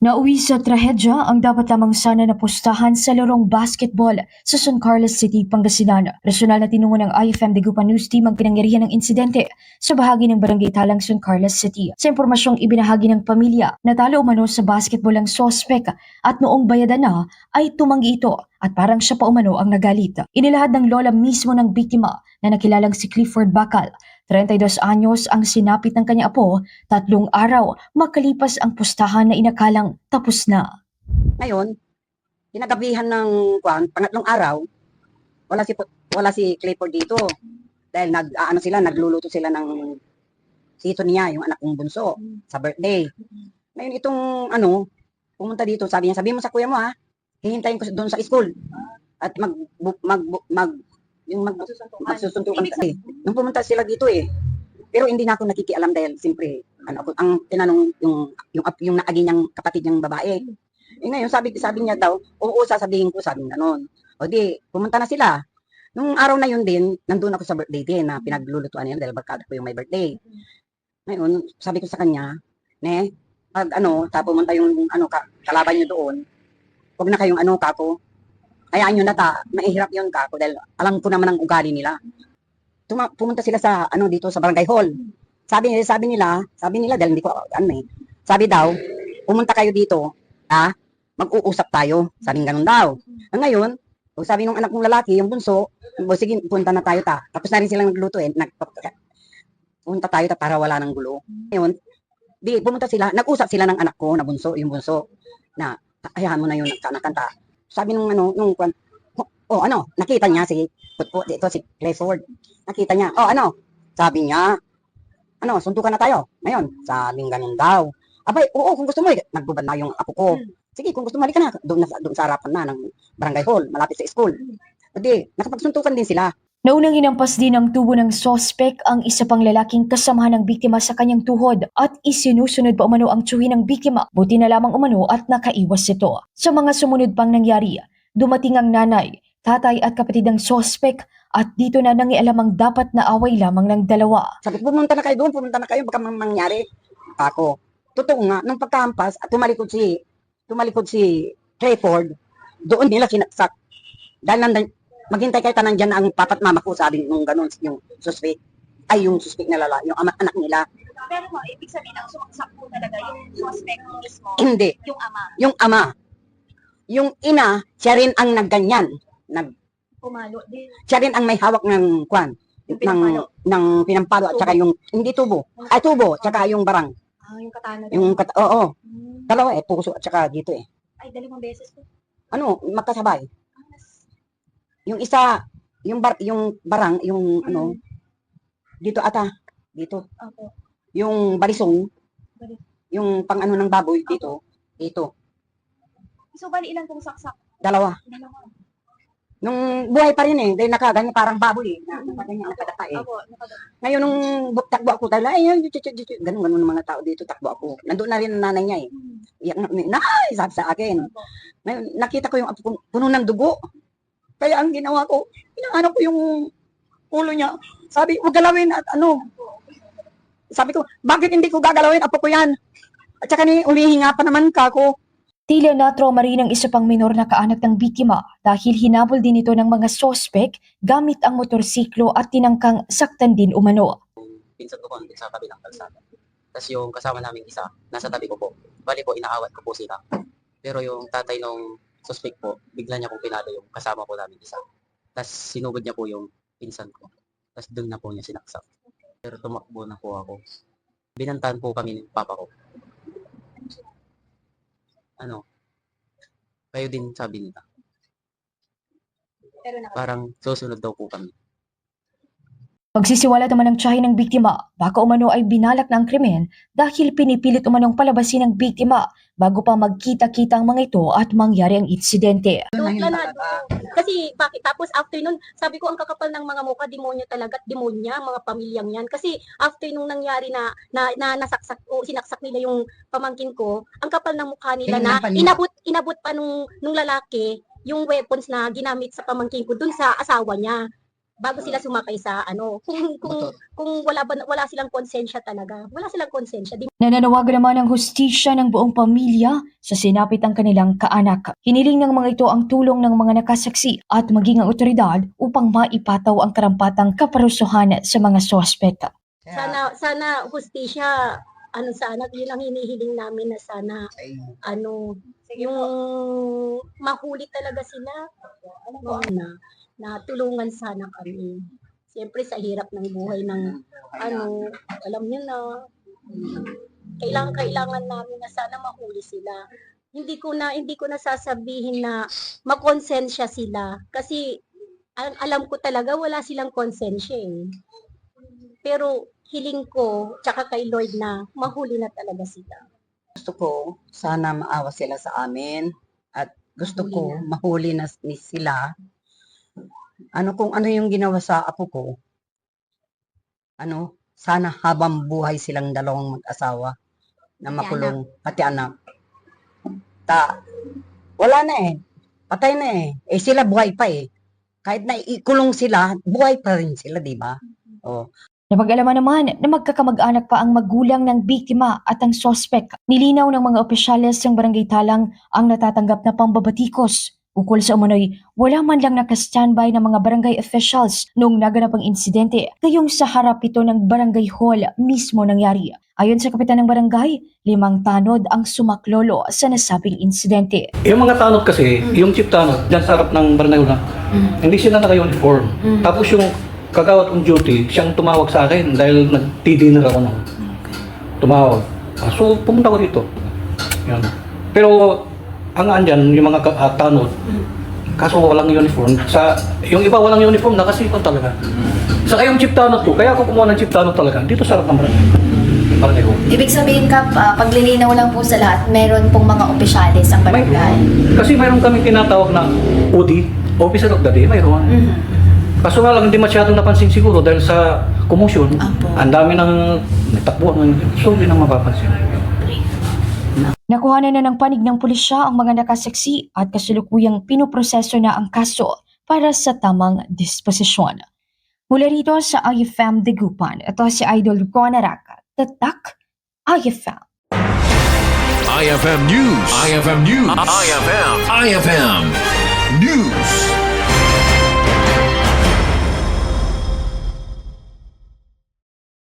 Nauwi sa trahedya ang dapat lamang sana na pustahan sa larong basketball sa San Carlos City, Pangasinan. Personal na tinungo ng IFM Dagupan News Team ang pinangyarihan ng insidente sa bahagi ng Barangay Talang, San Carlos City. Sa impormasyong ibinahagi ng pamilya, natalo umano sa basketball ang sospek at noong bayadan na ay tumanggi ito at parang siya pa umano ang nagalit. Inilahad ng lola mismo ng biktima na nakilalang si Clifford Bakal. 32 anyos ang sinapit ng kanya apo, 3 araw makalipas ang pustahan na inakalang tapos na. Ngayon, kinagabihan ng pangatlong araw, wala si Clifford dito. Dahil nagluluto sila ng sito niya, yung anak kong bunso, sa birthday. Ngayon itong pumunta dito, sabi niya, sabi mo sa kuya mo ha, hihintayin ko doon sa school. At magsusuntukan kasi. Nung pumunta sila dito pero hindi na ako nakikialam dahil siyempre, ang tinanong yung naagi niyang kapatid niyang babae. Ngayon, sabi niya daw, oo, sasabihin ko, sabi niya noon. O di, pumunta na sila. Nung araw na yun din, nandun ako sa birthday din na pinaglulutuan niya dahil barkada ko yung may birthday. Ngayon, sabi ko sa kanya, pag pumunta yung kalaban niyo doon, huwag na kayong kako, hayaan nyo na mahihirap yun kako dahil alam ko naman ang ugali nila. Pumunta sila sa dito sa barangay hall. Sabi nila dahil hindi ko sabi daw, pumunta kayo dito, mag-uusap tayo. Sabing ganun daw. Ngayon, sabi nung anak kong lalaki, yung bunso, sige, punta na tayo Tapos na rin silang nagluto punta tayo para wala ng gulo. Ngayon, pumunta sila, nag-usap sila ng anak ko na bunso, yung bunso, na hayaan mo na yung nakanta. Sabi nung nakita niya si Clifford. Nakita niya, sabi niya, suntukan na tayo. Ngayon, sabing ganun daw. Abay, oo, kung gusto mo, nagbubad na yung apo ko. Sige, kung gusto mo, halika na. Doon sa harapan na ng barangay hall, malapit sa school. Hindi, nakapagsuntukan din sila. Naunang hinampas din ng tubo ng sospek ang isa pang lalaking kasamahan ng biktima sa kanyang tuhod at isinusunod pa umano ang tsuhin ng biktima. Buti na lamang umano at nakaiwas ito. Sa mga sumunod pang nangyari, dumating ang nanay, tatay at kapatid ng sospek at dito na nangialam ang dapat na away lamang ng dalawa. Sabi, pumunta na kayo doon, baka mangyari. Ako, totoo nga, nung pagkahampas at tumalikod si Clifford, doon nila sinaksak. Dahil maghintay kayo nandyan ang papat mama ko, sabi nung ganun, yung suspect na lalaki, yung anak nila. Pero ibig sabihin ang sumaksak po talaga yung suspect mismo? Hindi. Yung ama? Yung ama. Yung ina, siya rin ang nagganyan. Pumalo din. Siya rin ang may hawak ng ng pinampalo at saka yung, hindi tubo, tsaka yung barang. Yung katana. Oo. Dalawa puso at saka dito Ay, dalawang beses po. Magkasabay. Yung isa, yung barang, yung dito dito. Opo. Yung balisong, yung pang ng baboy, dito. So, bali ilan pong saksak? Dalawa. Nung buhay pa rin dahil nakaganyan parang baboy nakaganyan ang kadapa Opo. Ngayon nung takbo ako talaga, ganun ng mga tao dito, takbo ako. Nandun na rin ang nanay niya Iyak na, sabi sa akin. Ngayon, nakita ko yung apo ko, puno ng dugo. Kaya ang ginawa ko, inaano ko yung ulo niya. Sabi, huwag galawin at Sabi ko, bakit hindi ko gagalawin? Apo ko yan. At saka umihinga pa naman kako. Tila na-trauma rin ang isa pang minor na kaanak ng biktima dahil hinabol din ito ng mga sospek gamit ang motorsiklo at tinangkang saktan din umano. Pinsan ko sa kabilang kalsada. Tapos yung kasama naming isa, nasa tabi ko po. Bali po, inaawat ko po sila. Pero yung tatay nung suspect po, bigla niya pong pinalo yung kasama ko namin isa. Tapos sinugod niya po yung pinsan ko. Tapos doon na po niya sinaksak. Pero tumakbo na po ako. Binantaan po kami ng papa ko. Kayo din sabi nila. Parang susunod daw po kami. Pagsisiwalat naman ng tiyahin ng biktima, baka umano ay binalak na ang krimen dahil pinipilit umanong palabasin ng biktima bago pa magkita-kita ang mga ito at mangyari ang insidente. Kasi bakit? Tapos after nun, sabi ko ang kakapal ng mga mukha, demonyo talaga at demonya, mga pamilyang yan. Kasi after nung nangyari na nasaksak o sinaksak nila yung pamangkin ko, ang kapal ng mukha nila na inabot pa nung lalaki yung weapons na ginamit sa pamangkin ko dun sa asawa niya. bago sila sumakay sa ano, kung wala silang konsensya talaga. Wala silang konsensya. Nananawagan naman ang hustisya ng buong pamilya sa sinapit ang kanilang kaanak. Hiniling ng mga ito ang tulong ng mga nakasaksi at maging ang otoridad upang maipataw ang karampatang kaparusahan sa mga sospek. Sana hustisya, sana yun ang hinihiling namin na sana yung mahuli talaga sila, na tulungan sana kami. Siyempre sa hirap ng buhay ng alam niyo na, kailangan namin na sana mahuli sila. Hindi ko na sasabihin na makonsensya sila kasi alam ko talaga wala silang konsensya eh. Pero hiling ko tsaka kay Lord na mahuli na talaga sila. Gusto ko sana maawa sila sa amin at gusto ko mahuli na sila. Kung ano yung ginawa sa apo ko, sana habang buhay silang dalawang mag-asawa na makulong, pati anak. Wala na eh. Patay na eh. Sila buhay pa eh. Kahit na ikulong sila, buhay pa rin sila, di ba? Oh. Napag-alaman naman na magkakamag-anak pa ang magulang ng biktima at ang sospek. Nilinaw ng mga opisyales ng Barangay Talang ang natatanggap na pambabatikos. Ukol sa umano'y wala man lang naka-standby ng mga barangay officials noong naganap ang insidente, gayong sa harap ito ng barangay hall mismo nangyari. Ayon sa kapitan ng barangay, 5 tanod ang sumaklolo sa nasabing insidente. Yung mga tanod kasi, yung chief tanod, dyan sa harap ng barangay hall, hindi sila naka-uniform. Tapos yung kagawad on duty, siyang tumawag sa akin dahil nag-dinner ako nung tumawag. So, pumunta ko dito. Yan. Pero, ang andyan, yung mga tanod, kaso walang uniform. Yung iba walang uniform, nakasipon talaga. Saka yung chief tanod ko, kaya ako kumuha ng chief tanod talaga, dito sa harap ng barangay hall. Ibig sabihin, Kap, paglilinaw lang po sa lahat, meron pong mga opisyalis ang barangay. Kasi mayroon kaming tinatawag na OD, Officer of the Day, mayroon. Kaso nga lang, hindi masyadong napansin siguro dahil sa commotion. Ang dami ng natakbuhan. So, hindi na mapapansin. Nakuha na ng panig ng pulisya ang mga nakasaksi at kasulukuyang pinoproseso na ang kaso para sa tamang disposisyon. Mula rito sa IFM Dagupan, ito si Idol Ron Araca, Tatak, IFM. IFM News. IFM News. IFM News.